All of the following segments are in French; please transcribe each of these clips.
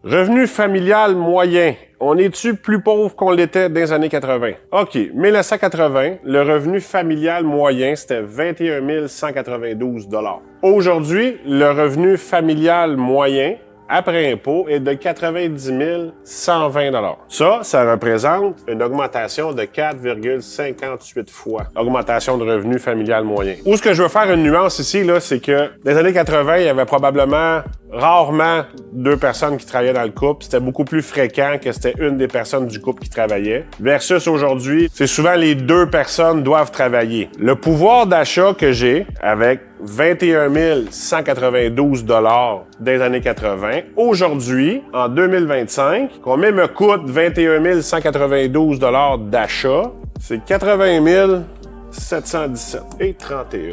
Revenu familial moyen. On est-tu plus pauvre qu'on l'était dans les années 80? OK. 1980, le revenu familial moyen, c'était 21 192 $. Aujourd'hui, le revenu familial moyen, après impôt, est de 90 120 $. Ça représente une augmentation de 4,58 fois. Augmentation de revenu familial moyen. Où est-ce que je veux faire une nuance ici, là, c'est que dans les années 80, il y avait probablement rarement deux personnes qui travaillaient dans le couple. C'était beaucoup plus fréquent que c'était une des personnes du couple qui travaillait. Versus aujourd'hui, c'est souvent les deux personnes doivent travailler. Le pouvoir d'achat que j'ai avec 21 192 $ dans les années 80, aujourd'hui, en 2025, combien me coûte 21 192 $ d'achat? C'est 80 717 et 31.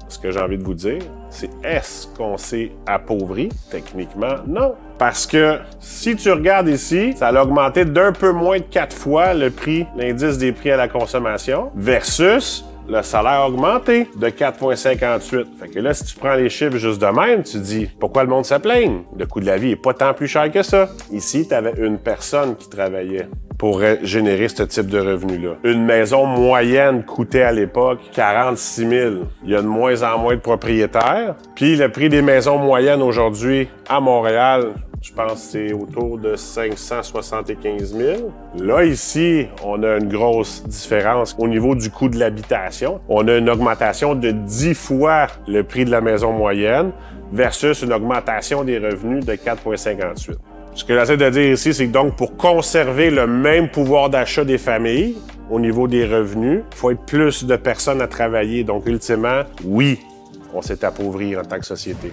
Ce que j'ai envie de vous dire, c'est est-ce qu'on s'est appauvri? Techniquement, non. Parce que si tu regardes ici, ça a augmenté d'un peu moins de 4 fois le prix, l'indice des prix à la consommation, versus le salaire a augmenté de 4,58. Fait que là, si tu prends les chiffres juste de même, tu dis pourquoi le monde se plaigne? Le coût de la vie est pas tant plus cher que ça. Ici, tu avais une personne qui travaillait pour générer ce type de revenu-là. Une maison moyenne coûtait à l'époque 46 000. Il y a de moins en moins de propriétaires. Puis le prix des maisons moyennes aujourd'hui à Montréal, je pense que c'est autour de 575 000. Là, ici, on a une grosse différence au niveau du coût de l'habitation. On a une augmentation de 10 fois le prix de la maison moyenne versus une augmentation des revenus de 4,58. Ce que j'essaie de dire ici, c'est que donc pour conserver le même pouvoir d'achat des familles au niveau des revenus, il faut être plus de personnes à travailler. Donc, ultimement, oui, on s'est appauvri en tant que société.